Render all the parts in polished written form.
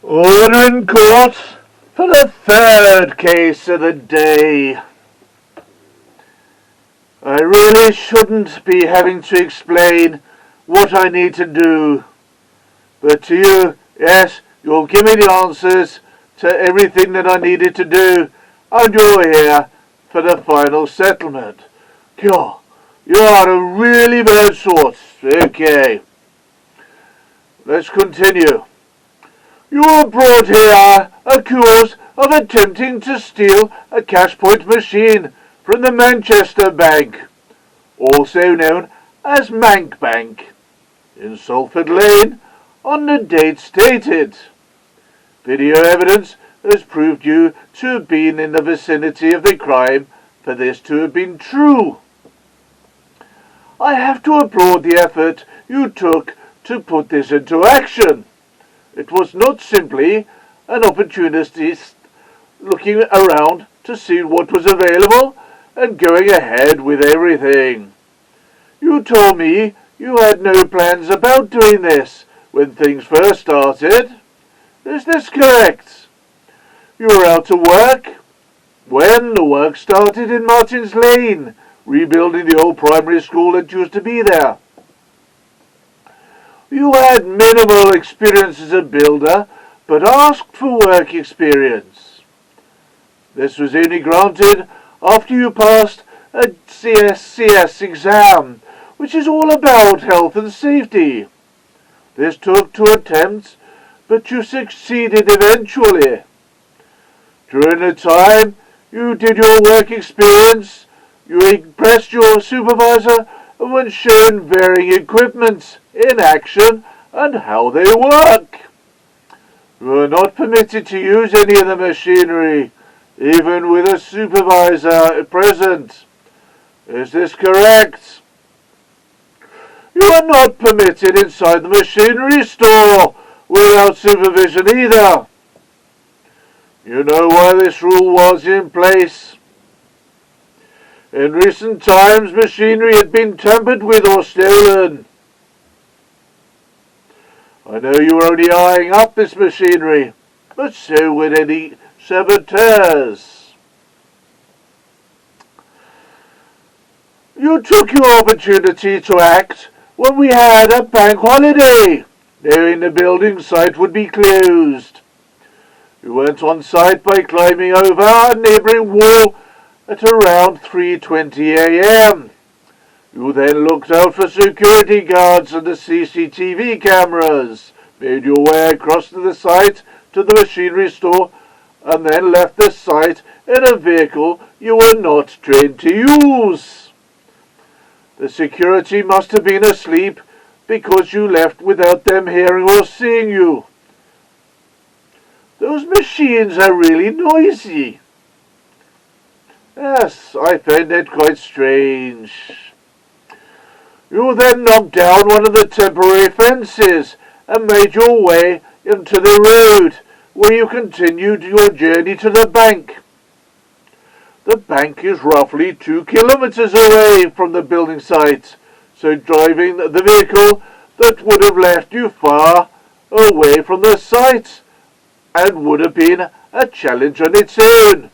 Order in court for the third case of the day. I really shouldn't be having to explain what I need to do. But to you, yes, you'll give me the answers to everything that I needed to do, and you're here for the final settlement. God, you are a really bad sort. Okay. Let's continue. You were brought here accused of attempting to steal a cash point machine from the Manchester Bank, also known as Mank Bank, in Salford Lane, on the date stated. Video evidence has proved you to have been in the vicinity of the crime for this to have been true. I have to applaud the effort you took to put this into action. It was not simply an opportunist looking around to see what was available and going ahead with everything. You told me you had no plans about doing this when things first started. Is this correct? You were out to work when the work started in Martin's Lane, rebuilding the old primary school that used to be there. You had minimal experience as a builder, but asked for work experience. This was only granted after you passed a CSCS exam, which is all about health and safety. This took 2 attempts, but you succeeded eventually. During the time you did your work experience, you impressed your supervisor and were shown varying equipment in action and how they work. You are not permitted to use any of the machinery, even with a supervisor present. Is this correct? You are not permitted inside the machinery store without supervision either. You know why this rule was in place. In recent times, machinery had been tampered with or stolen. I know you were only eyeing up this machinery, but so would any saboteurs. You took your opportunity to act when we had a bank holiday, knowing the building site would be closed. You went on site by climbing over a neighbouring wall at around 3:20 a.m. You then looked out for security guards and the CCTV cameras, made your way across to the site to the machinery store, and then left the site in a vehicle you were not trained to use. The security must have been asleep because you left without them hearing or seeing you. Those machines are really noisy. Yes, I find that quite strange. You then knocked down one of the temporary fences and made your way into the road, where you continued your journey to the bank. The bank is roughly 2 kilometers away from the building site, so driving the vehicle that would have left you far away from the site and would have been a challenge on its own.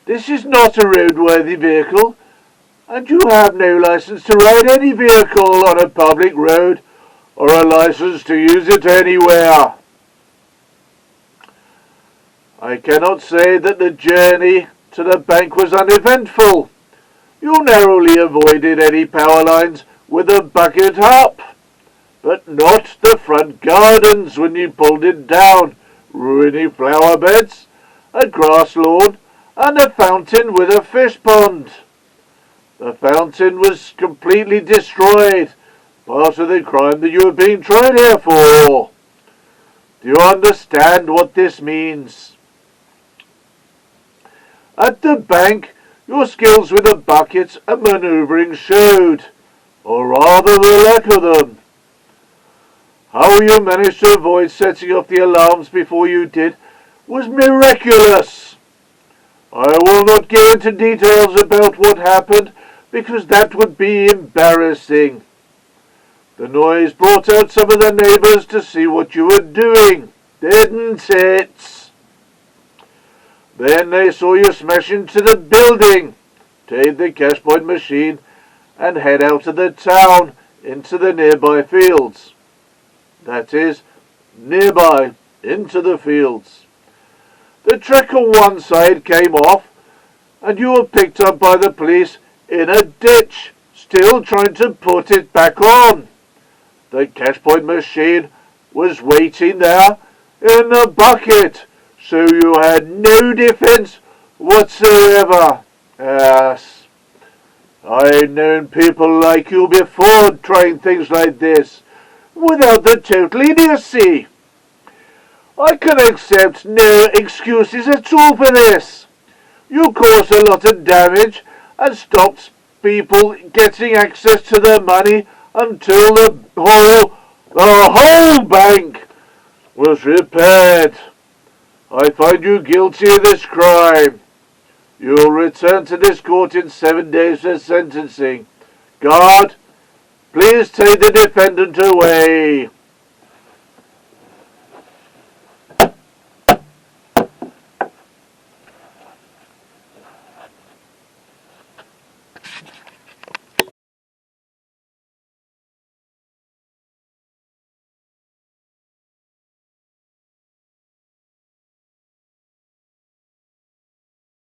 This is not a roadworthy vehicle, and you have no license to ride any vehicle on a public road or a license to use it anywhere. I cannot say that the journey to the bank was uneventful. You narrowly avoided any power lines with a bucket up, but not the front gardens when you pulled it down, ruining flower beds, a grass lawn, and a fountain with a fish pond. The fountain was completely destroyed, part of the crime that you are being tried here for. Do you understand what this means? At the bank, your skills with the buckets and manoeuvring showed, or rather the lack of them. How you managed to avoid setting off the alarms before you did was miraculous. I will not go into details about what happened because that would be embarrassing. The noise brought out some of the neighbours to see what you were doing. didn't it? Then they saw you smash into the building, take the cash point machine, and head out of the town into the nearby fields. That is, nearby, into the fields. The track on one side came off, and you were picked up by the police in a ditch, still trying to put it back on. The cash point machine was waiting there in the bucket, so you had no defence whatsoever. Yes, I've known people like you before trying things like this, without the total idiocy. I can accept no excuses at all for this. You caused a lot of damage and stopped people getting access to their money until the whole bank was repaired. I find you guilty of this crime. You'll return to this court in 7 days for sentencing. Guard, please take the defendant away.